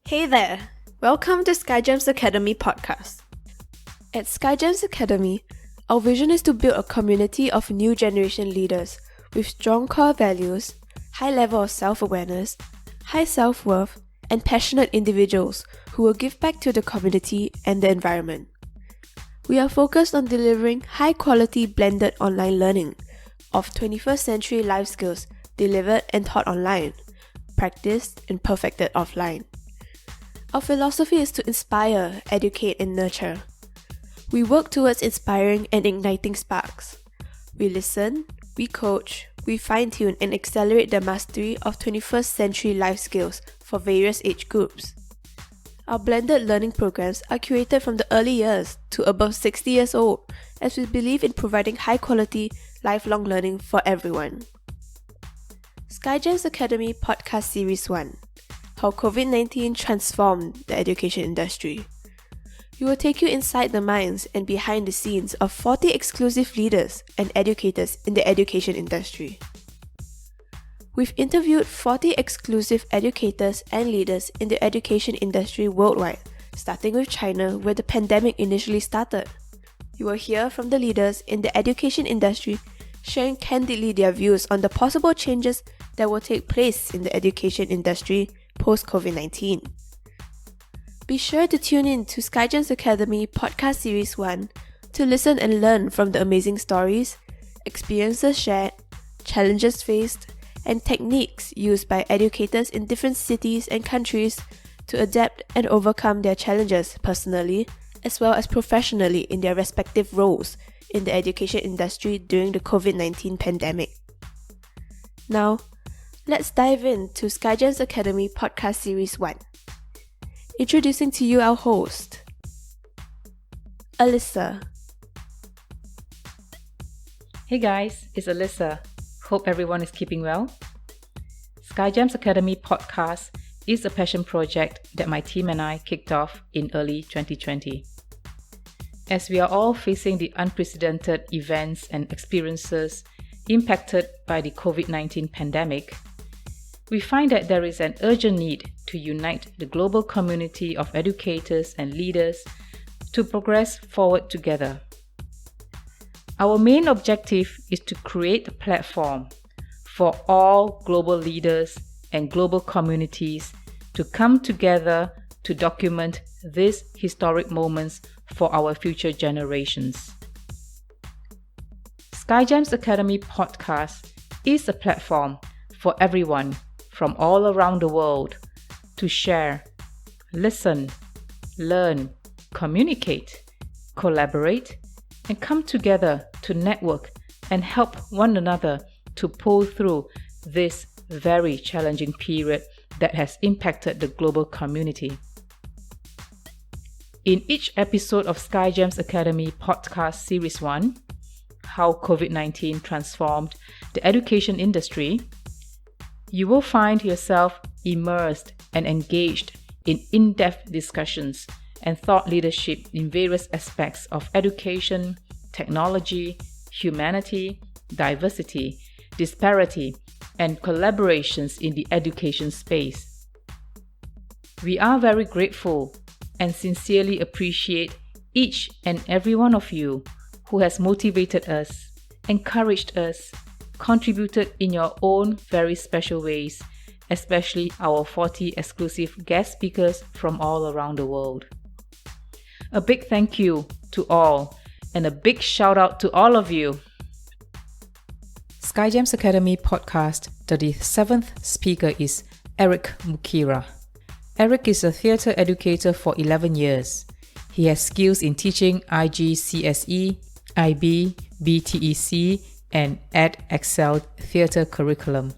Hey there! Welcome to SkyGems Academy podcast. At SkyGems Academy, our vision is to build a community of new generation leaders with strong core values, high level of self-awareness, high self-worth, and passionate individuals who will give back to the community and the environment. We are focused on delivering high-quality blended online learning of 21st century life skills delivered and taught online, practiced and perfected offline. Our philosophy is to inspire, educate, and nurture. We work towards inspiring and igniting sparks. We listen, we coach, we fine-tune and accelerate the mastery of 21st century life skills for various age groups. Our blended learning programs are curated from the early years to above 60 years old, as we believe in providing high-quality, lifelong learning for everyone. SkyGems Academy Podcast Series 1: How COVID-19 Transformed the Education Industry. We will take you inside the minds and behind the scenes of 40 exclusive leaders and educators in the education industry. We've interviewed 40 exclusive educators and leaders in the education industry worldwide, starting with China, where the pandemic initially started. You will hear from the leaders in the education industry sharing candidly their views on the possible changes that will take place in the education industry post-COVID-19. Be sure to tune in to SkyGems Academy Podcast Series 1 to listen and learn from the amazing stories, experiences shared, challenges faced, and techniques used by educators in different cities and countries to adapt and overcome their challenges personally as well as professionally in their respective roles in the education industry during the COVID-19 pandemic. Now, let's dive into SkyGems Academy Podcast Series 1. Introducing to you our host, Alyssa. Hey guys, it's Alyssa. Hope everyone is keeping well. SkyGems Academy Podcast is a passion project that my team and I kicked off in early 2020. As we are all facing the unprecedented events and experiences impacted by the COVID-19 pandemic, we find that there is an urgent need to unite the global community of educators and leaders to progress forward together. Our main objective is to create a platform for all global leaders and global communities to come together to document these historic moments for our future generations. SkyGems Academy Podcast is a platform for everyone from all around the world to share, listen, learn, communicate, collaborate, and come together to network and help one another to pull through this very challenging period that has impacted the global community. In each episode of SkyGems Academy Podcast Series 1, How COVID-19 Transformed the Education Industry, you will find yourself immersed and engaged in in-depth discussions and thought leadership in various aspects of education, technology, humanity, diversity, disparity, and collaborations in the education space. We are very grateful and sincerely appreciate each and every one of you who has motivated us, encouraged us, contributed in your own very special ways, especially our 40 exclusive guest speakers from all around the world. A big thank you to all and a big shout out to all of you. SkyGems Academy Podcast 37th speaker is Erick Mukiira. Erick is a theatre educator for 11 years. He has skills in teaching IGCSE, IB, BTEC, and EdExcel theatre curriculum.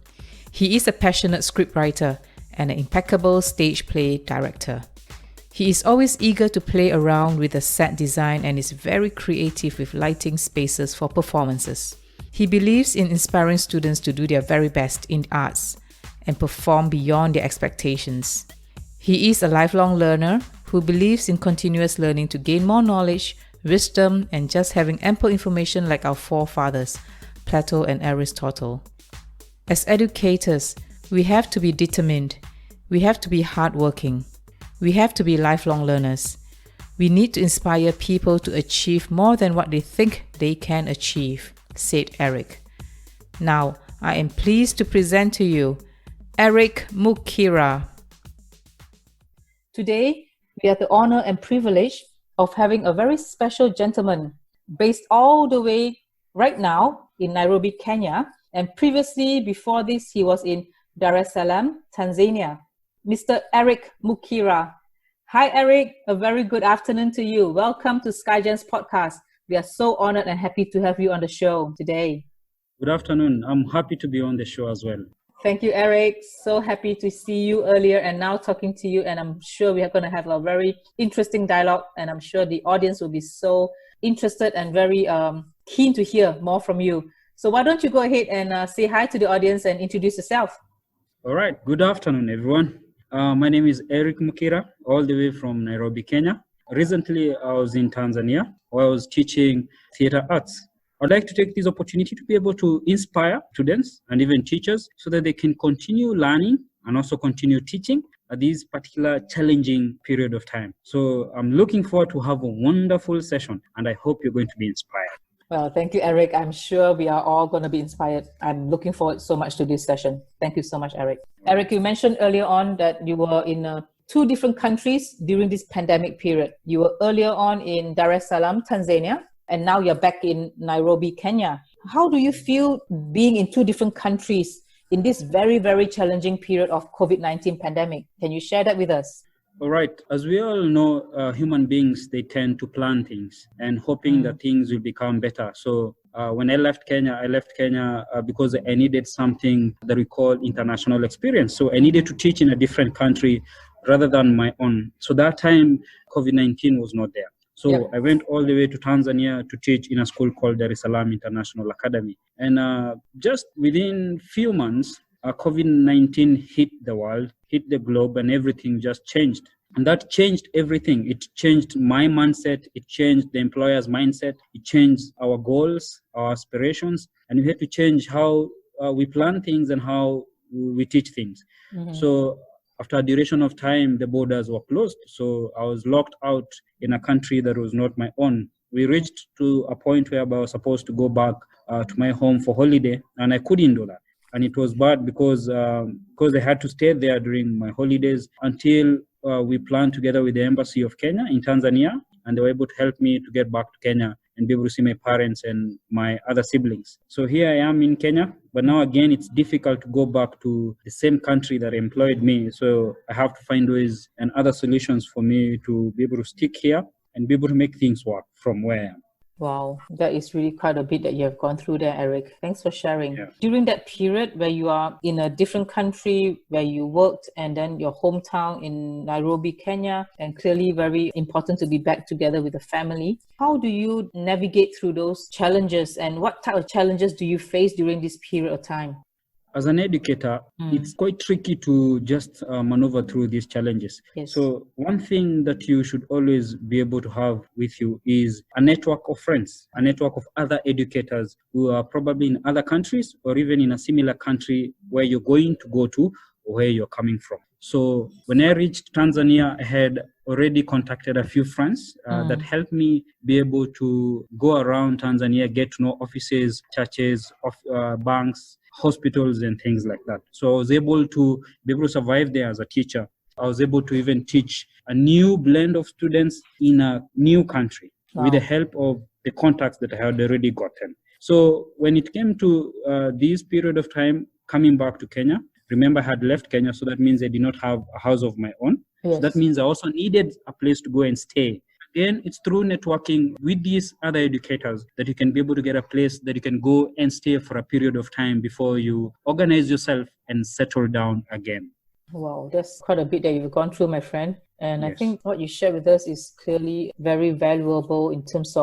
He is a passionate scriptwriter and an impeccable stage play director. He is always eager to play around with the set design and is very creative with lighting spaces for performances. He believes in inspiring students to do their very best in arts and perform beyond their expectations. He is a lifelong learner who believes in continuous learning to gain more knowledge, wisdom, and just having ample information like our forefathers, Plato and Aristotle. As educators, we have to be determined. We have to be hardworking. We have to be lifelong learners. We need to inspire people to achieve more than what they think they can achieve, said Erick. Now, I am pleased to present to you Erick Mukiira. Today, we have the honor and privilege of having a very special gentleman based all the way right now in Nairobi, Kenya. And previously, before this, he was in Dar es Salaam, Tanzania. Mr. Erick Mukiira. Hi, Erick. A very good afternoon to you. Welcome to SkyGems podcast. We are so honored and happy to have you on the show today. Good afternoon. I'm happy to be on the show as well. Thank you, Erick. So happy to see you earlier and now talking to you. And I'm sure we are going to have a very interesting dialogue. And I'm sure the audience will be so interested and very keen to hear more from you. So why don't you go ahead and say hi to the audience and introduce yourself? All right. Good afternoon, everyone. My name is Erick Mukiira, all the way from Nairobi, Kenya. Recently, I was in Tanzania, where I was teaching theater arts. I'd like to take this opportunity to be able to inspire students and even teachers so that they can continue learning and also continue teaching at this particular challenging period of time. So I'm looking forward to have a wonderful session, and I hope you're going to be inspired. Well, thank you, Erick. I'm sure we are all going to be inspired. I'm looking forward so much to this session. Thank you so much, Erick. Erick, you mentioned earlier on that you were in 2 different countries during this pandemic period. You were earlier on in Dar es Salaam, Tanzania, and now you're back in Nairobi, Kenya. How do you feel being in 2 different countries in this very, very challenging period of COVID-19 pandemic? Can you share that with us? All right. As we all know, human beings, they tend to plan things and hoping that things will become better. So when I left Kenya because I needed something that we call international experience. So I needed to teach in a different country rather than my own. So that time, COVID-19 was not there. So I went all the way to Tanzania to teach in a school called Dar es Salaam International Academy. And just within few months, COVID-19 hit the world, hit the globe, and everything just changed. And that changed everything. It changed my mindset. It changed the employer's mindset. It changed our goals, our aspirations. And we had to change how we plan things and how we teach things. Mm-hmm. So after a duration of time, the borders were closed. So I was locked out in a country that was not my own. We reached to a point where I was supposed to go back to my home for holiday, and I couldn't do that. And it was bad because I had to stay there during my holidays until we planned together with the Embassy of Kenya in Tanzania, and they were able to help me to get back to Kenya and be able to see my parents and my other siblings. So here I am in Kenya, but now again, it's difficult to go back to the same country that employed me. So I have to find ways and other solutions for me to be able to stick here and be able to make things work from where I am. Wow, that is really quite a bit that you have gone through there, Erick. Thanks for sharing. Yeah. During that period where you are in a different country where you worked and then your hometown in Nairobi, Kenya, and clearly very important to be back together with the family, how do you navigate through those challenges and what type of challenges do you face during this period of time? As an educator, it's quite tricky to just maneuver through these challenges. Yes. So one thing that you should always be able to have with you is a network of friends, a network of other educators who are probably in other countries or even in a similar country where you're going to go to or where you're coming from. So when I reached Tanzania, I had already contacted a few friends that helped me be able to go around Tanzania, get to know offices, churches, banks, hospitals and things like that. So I was able to be able to survive there as a teacher. I was able to even teach a new blend of students in a new country with the help of the contacts that I had already gotten. So when it came to this period of time coming back to Kenya, remember I had left Kenya, so that means I did not have a house of my own. Yes. So that means I also needed a place to go and stay. Again, it's through networking with these other educators that you can be able to get a place that you can go and stay for a period of time before you organize yourself and settle down again. Wow, that's quite a bit that you've gone through, my friend. And Yes. I think what you shared with us is clearly very valuable in times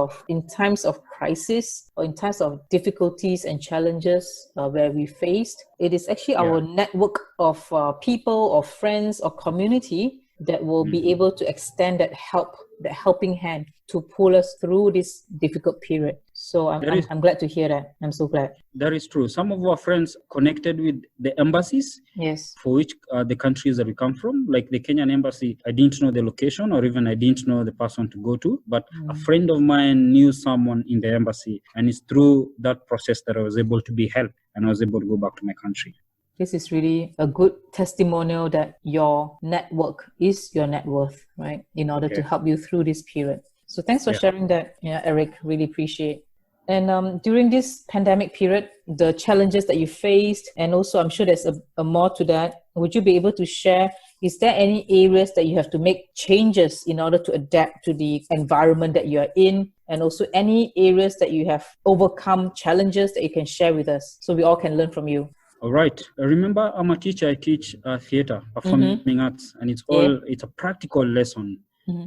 of crisis or in times of difficulties and challenges where we faced. It is actually our network of people or friends or community that will be able to extend that helping hand to pull us through this difficult period. So I'm glad to hear that. I'm so glad. That is true. Some of our friends connected with the embassies, yes, for which the countries that we come from, like the Kenyan embassy. I didn't know the location, or even I didn't know the person to go to, but a friend of mine knew someone in the embassy, and it's through that process that I was able to be helped and I was able to go back to my country. This is really a good testimonial that your network is your net worth, right? In order to help you through this period. So thanks for sharing that, Erick. Really appreciate. And during this pandemic period, the challenges that you faced, and also I'm sure there's a more to that. Would you be able to share, is there any areas that you have to make changes in order to adapt to the environment that you are in? And also any areas that you have overcome challenges that you can share with us so we all can learn from you? All right. Remember, I'm a teacher. I teach theater, performing arts, and it's a practical lesson.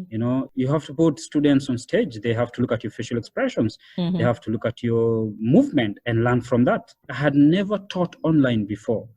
You know, you have to put students on stage. They have to look at your facial expressions. They have to look at your movement and learn from that. I had never taught online before.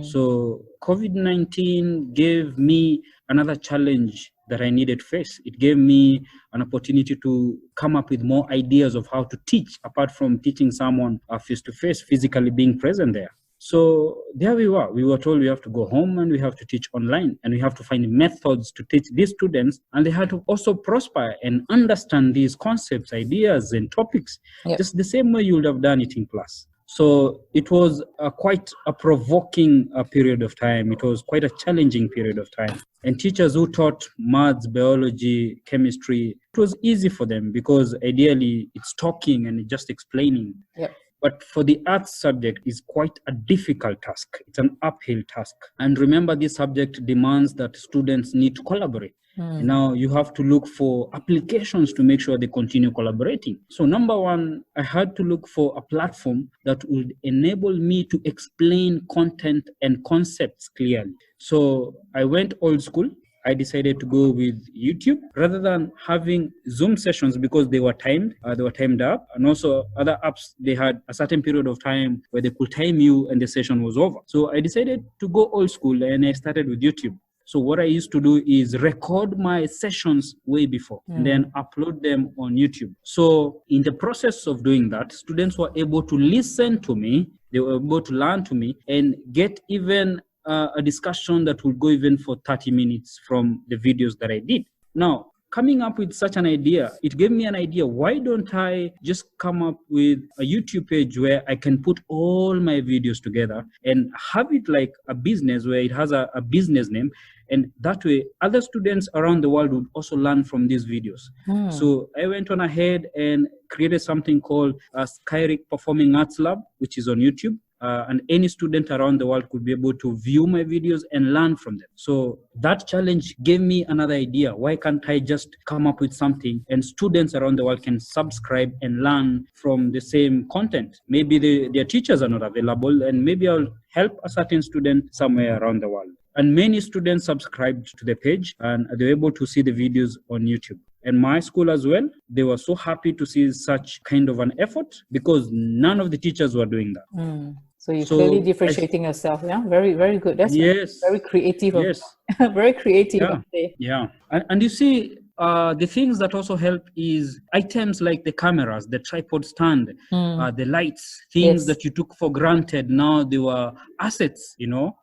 So COVID-19 gave me another challenge that I needed to face. It gave me an opportunity to come up with more ideas of how to teach, apart from teaching someone face-to-face, physically being present there. So there we were. We were told we have to go home and we have to teach online, and we have to find methods to teach these students. And they had to also prosper and understand these concepts, ideas, and topics, just the same way you would have done it in class. So it was quite a provoking period of time. It was quite a challenging period of time. And teachers who taught maths, biology, chemistry, it was easy for them because ideally it's talking and just explaining. But for the arts subject, it's quite a difficult task. It's an uphill task. And remember, this subject demands that students need to collaborate. Now you have to look for applications to make sure they continue collaborating. So number one, I had to look for a platform that would enable me to explain content and concepts clearly. So I went old school. I decided to go with YouTube rather than having Zoom sessions because they were timed up. And also other apps, they had a certain period of time where they could time you and the session was over. So I decided to go old school and I started with YouTube. So what I used to do is record my sessions way before and then upload them on YouTube. So in the process of doing that, students were able to listen to me, they were able to learn to me and get even a discussion that would go even for 30 minutes from the videos that I did. Now, coming up with such an idea, it gave me an idea. Why don't I just come up with a YouTube page where I can put all my videos together and have it like a business where it has a business name. And that way, other students around the world would also learn from these videos. So I went on ahead and created something called SkyGems Performing Arts Lab, which is on YouTube. And any student around the world could be able to view my videos and learn from them. So that challenge gave me another idea. Why can't I just come up with something and students around the world can subscribe and learn from the same content? Maybe their teachers are not available and maybe I'll help a certain student somewhere around the world. And many students subscribed to the page and they were able to see the videos on YouTube. And my school as well, they were so happy to see such kind of an effort because none of the teachers were doing that. So you're clearly differentiating yourself, yeah? Very, very good. That's very creative. Very creative. And you see, the things that also help is items like the cameras, the tripod stand, the lights, things that you took for granted. Now they were assets, you know?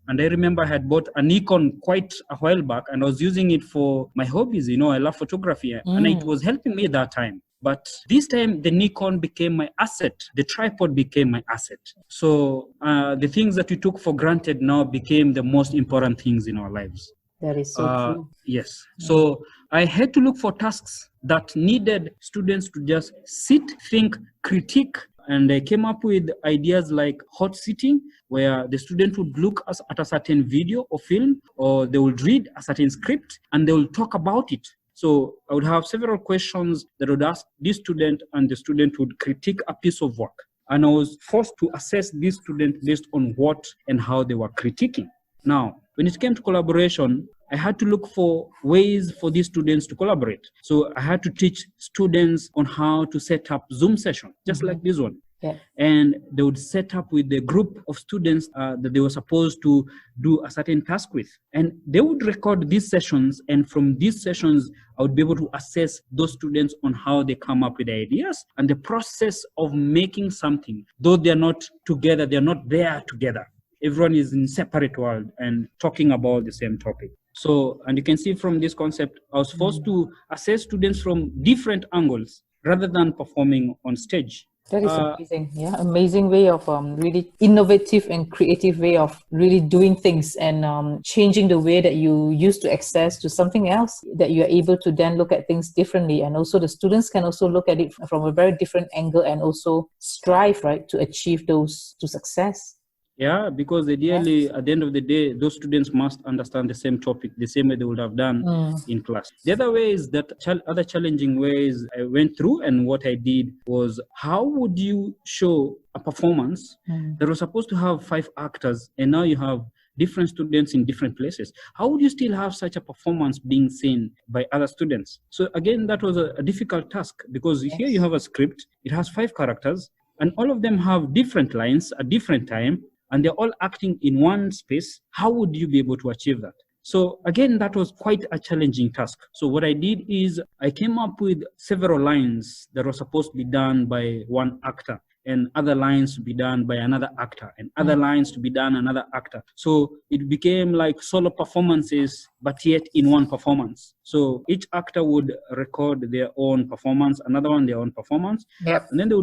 And I remember I had bought a Nikon quite a while back and I was using it for my hobbies, you know, I love photography and it was helping me that time. But this time the Nikon became my asset. The tripod became my asset. So the things that we took for granted now became the most important things in our lives. That is so true. Yes. So I had to look for tasks that needed students to just sit, think, critique. And I came up with ideas like hot sitting, where the student would look at a certain video or film, or they would read a certain script and they will talk about it. So I would have several questions that I would ask this student and the student would critique a piece of work. And I was forced to assess this student based on what and how they were critiquing. Now, when it came to collaboration, I had to look for ways for these students to collaborate. So I had to teach students on how to set up Zoom sessions, just like this one. Yeah. And they would set up with the group of students that they were supposed to do a certain task with. And they would record these sessions. And from these sessions, I would be able to assess those students on how they come up with ideas and the process of making something. Though they're not together, they're not there together. Everyone is in separate world and talking about the same topic. So, and you can see from this concept, I was forced to assess students from different angles rather than performing on stage. That is amazing. Yeah, amazing way of really innovative and creative way of really doing things and changing the way that you used to access to something else, that you're able to then look at things differently. And also the students can also look at it from a very different angle and also strive, right, to achieve those to success. Yeah, because ideally, at the end of the day, those students must understand the same topic the same way they would have done in class. The other way is that other challenging ways I went through, and what I did was, how would you show a performance that was supposed to have 5 actors, and now you have different students in different places? How would you still have such a performance being seen by other students? So again, that was a difficult task, because here you have a script, it has 5 characters, and all of them have different lines at different time, and they're all acting in one space. How would you be able to achieve that? So again, that was quite a challenging task. So what I did is I came up with several lines that were supposed to be done by one actor, and other lines to be done by another actor, and other lines to be done another actor. So it became like solo performances, but yet in one performance. So each actor would record their own performance, another one their own performance, and then they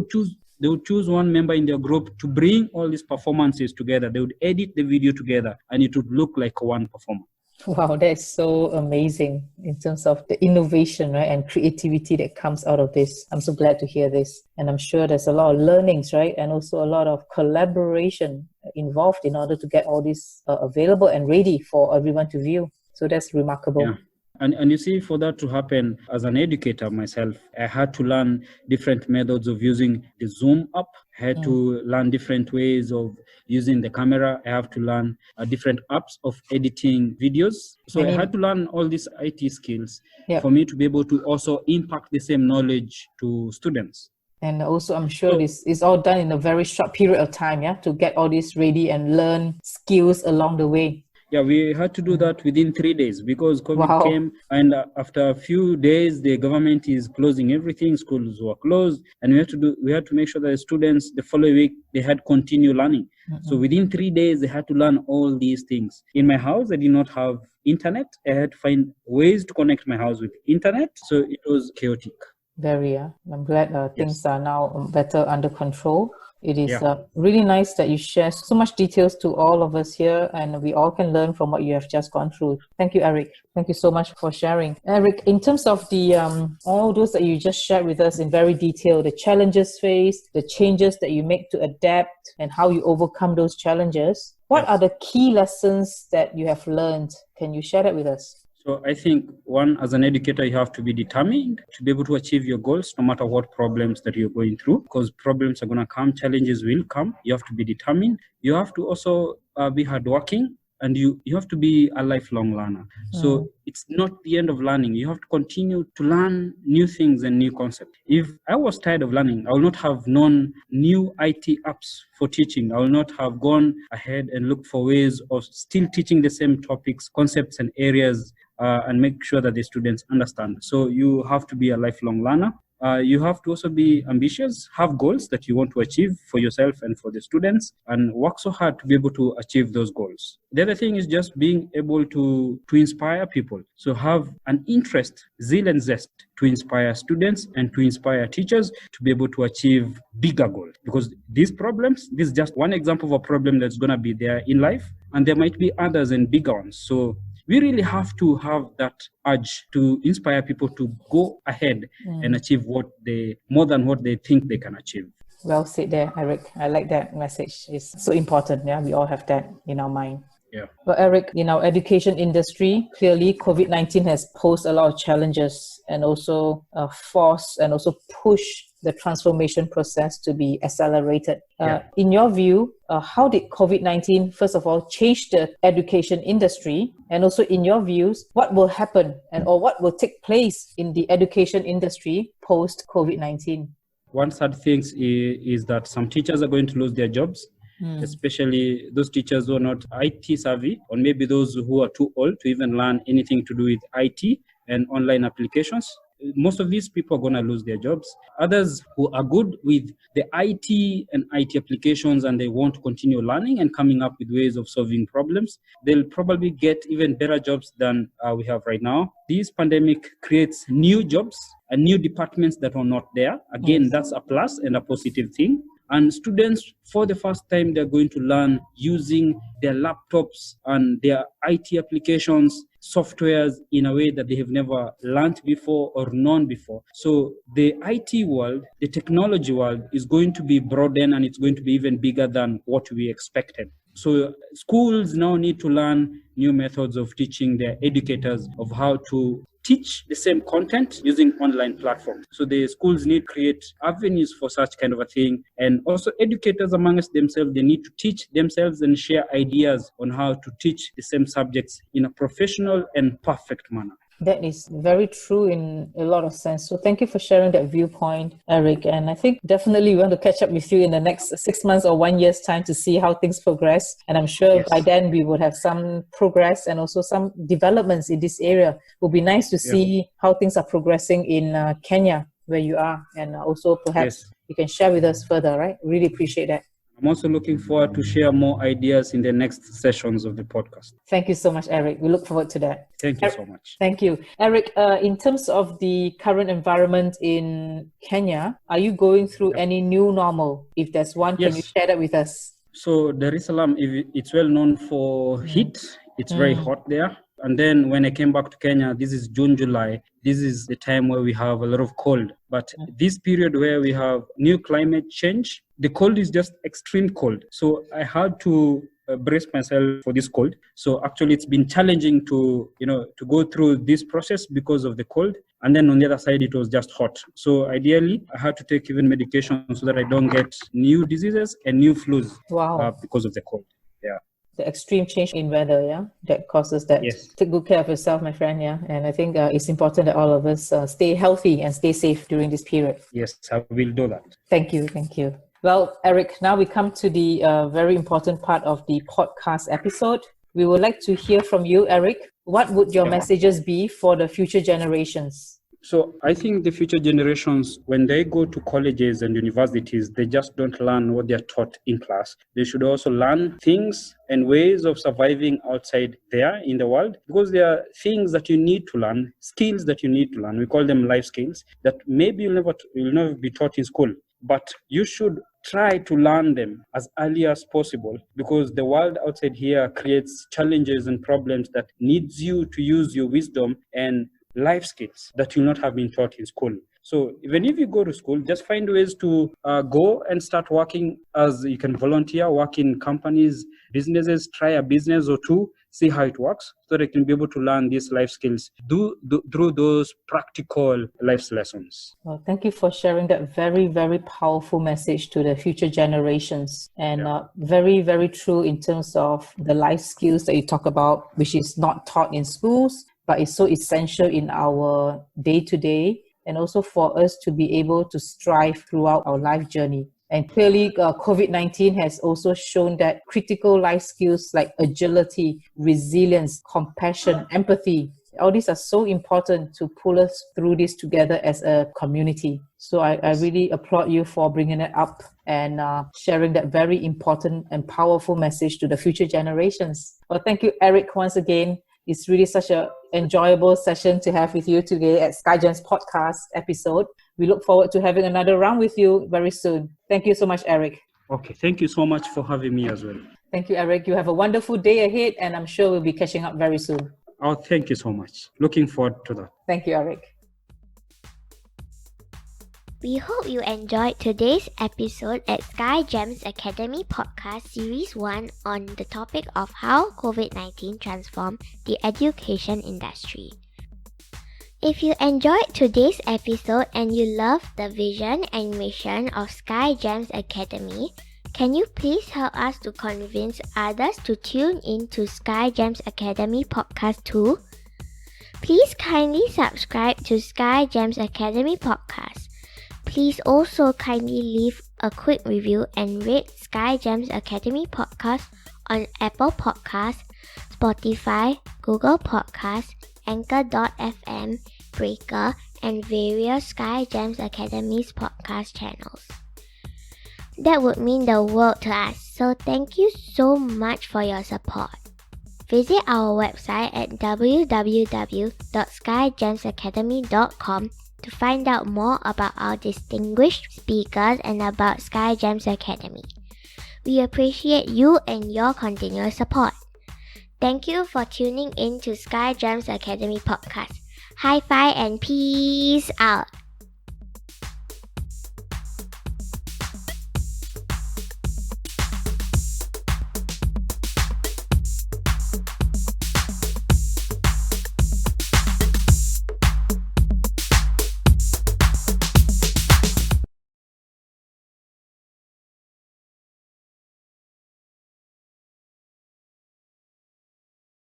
would choose one member in their group to bring all these performances together. They would edit the video together, and it would look like one performance. Wow, that is so amazing in terms of the innovation, right, and creativity that comes out of this. I'm so glad to hear this. And I'm sure there's a lot of learnings, right, and also a lot of collaboration involved in order to get all this available and ready for everyone to view. So that's remarkable. Yeah. And you see, for that to happen, as an educator myself, I had to learn different methods of using the Zoom app. I had to learn different ways of using the camera. I have to learn different apps of editing videos. So I had to learn all these IT skills for me to be able to also impact the same knowledge to students. And also, I'm sure this is all done in a very short period of time, to get all this ready and learn skills along the way. Yeah, we had to do that within 3 days, because COVID came, and after a few days, the government is closing everything. Schools were closed, and we had to make sure that the students the following week they had continued learning. So within 3 days, they had to learn all these things. In my house, I did not have internet. I had to find ways to connect my house with internet. So it was chaotic. Very, I'm glad things are now better under control. It is really nice that you share so much details to all of us here, and we all can learn from what you have just gone through. Thank you, Erick. Thank you so much for sharing. Erick, in terms of the all those that you just shared with us in very detail, the challenges faced, the changes that you make to adapt, and how you overcome those challenges, what are the key lessons that you have learned? Can you share that with us? So I think, one, as an educator, you have to be determined to be able to achieve your goals, no matter what problems that you're going through, because problems are going to come, challenges will come. You have to be determined. You have to also be hardworking, and you have to be a lifelong learner. So it's not the end of learning. You have to continue to learn new things and new concepts. If I was tired of learning, I will not have known new IT apps for teaching. I will not have gone ahead and looked for ways of still teaching the same topics, concepts, and areas, and make sure that the students understand. So you have to be a lifelong learner. You have to also be ambitious, have goals that you want to achieve for yourself and for the students, and work so hard to be able to achieve those goals. The other thing is just being able to inspire people. So have an interest, zeal and zest to inspire students and to inspire teachers to be able to achieve bigger goals. Because these problems, this is just one example of a problem that's going to be there in life, and there might be others and bigger ones. So we really have to have that urge to inspire people to go ahead and achieve more than what they think they can achieve. Well said there, Erick. I like that message. It's so important. Yeah, we all have that in our mind. Yeah. Well, Erick, in our education industry, clearly COVID-19 has posed a lot of challenges and also forced and also pushed the transformation process to be accelerated. In your view, how did COVID-19, first of all, change the education industry? And also in your views, what will happen or what will take place in the education industry post-COVID-19? one sad thing is that some teachers are going to lose their jobs, especially those teachers who are not IT savvy, or maybe those who are too old to even learn anything to do with IT and online applications. Most of these people are going to lose their jobs. Others who are good with the IT and IT applications and they want to continue learning and coming up with ways of solving problems, they'll probably get even better jobs than we have right now. This pandemic creates new jobs and new departments that are not there. Again, that's a plus and a positive thing. And students, for the first time, they're going to learn using their laptops and their IT applications, softwares in a way that they have never learned before or known before. So the IT world, the technology world is going to be broadened and it's going to be even bigger than what we expected. So schools now need to learn new methods of teaching their educators of how to teach the same content using online platforms. So the schools need to create avenues for such kind of a thing. And also educators amongst themselves, they need to teach themselves and share ideas on how to teach the same subjects in a professional and perfect manner. That is very true in a lot of sense. So thank you for sharing that viewpoint, Eric. And I think definitely we want to catch up with you in the next 6 months or 1 year's time to see how things progress. And I'm sure by then we would have some progress and also some developments in this area. It would be nice to see how things are progressing in Kenya, where you are. And also perhaps you can share with us further, right? Really appreciate that. I'm also looking forward to share more ideas in the next sessions of the podcast. Thank you so much, Eric. We look forward to that. Thank you so much. Thank you. Eric, in terms of the current environment in Kenya, are you going through any new normal? If there's one, can you share that with us? So Dar es Salaam, it's well known for heat. It's very hot there. And then when I came back to Kenya, this is June, July. This is the time where we have a lot of cold. But this period where we have new climate change, the cold is just extreme cold. So I had to brace myself for this cold. So actually it's been challenging to go through this process because of the cold. And then on the other side, it was just hot. So ideally, I had to take even medication so that I don't get new diseases and new flus because of the cold. Yeah. The extreme change in weather, that causes that. Yes. Take good care of yourself, my friend, And I think it's important that all of us stay healthy and stay safe during this period. Yes, I will do that. Thank you. Well, Eric, now we come to the very important part of the podcast episode. We would like to hear from you, Eric. What would your messages be for the future generations? So I think the future generations, when they go to colleges and universities, they just don't learn what they're taught in class. They should also learn things and ways of surviving outside there in the world, because there are things that you need to learn, skills that you need to learn. We call them life skills that maybe you'll never be taught in school, but you should try to learn them as early as possible, because the world outside here creates challenges and problems that needs you to use your wisdom and life skills that you'll not have been taught in school. So even if you go to school, just find ways to go and start working, as you can volunteer, work in companies, businesses, try a business or two, see how it works, so that you can be able to learn these life skills through those practical life lessons. Well, thank you for sharing that very, very powerful message to the future generations. And very, very true in terms of the life skills that you talk about, which is not taught in schools, but it's so essential in our day-to-day, and also for us to be able to strive throughout our life journey. And clearly, COVID-19 has also shown that critical life skills like agility, resilience, compassion, empathy, all these are so important to pull us through this together as a community. So I really applaud you for bringing it up and sharing that very important and powerful message to the future generations. Well, thank you, Eric, once again. It's really such an enjoyable session to have with you today at SkyGems podcast episode. We look forward to having another round with you very soon. Thank you so much, Eric. Okay, thank you so much for having me as well. Thank you, Eric. You have a wonderful day ahead, and I'm sure we'll be catching up very soon. Oh, thank you so much. Looking forward to that. Thank you, Eric. We hope you enjoyed today's episode at SkyGems Academy Podcast Series 1 on the topic of how COVID-19 transformed the education industry. If you enjoyed today's episode and you love the vision and mission of SkyGems Academy, can you please help us to convince others to tune in to SkyGems Academy Podcast too? Please kindly subscribe to SkyGems Academy Podcast. Please also kindly leave a quick review and rate SkyGems Academy Podcast on Apple Podcasts, Spotify, Google Podcasts, Anchor.fm, Breaker, and various SkyGems Academy's podcast channels. That would mean the world to us, so thank you so much for your support. Visit our website at www.skygemsacademy.com to find out more about our distinguished speakers and about SkyGems Academy. We appreciate you and your continuous support. Thank you for tuning in to SkyGems Academy Podcast. High five and peace out!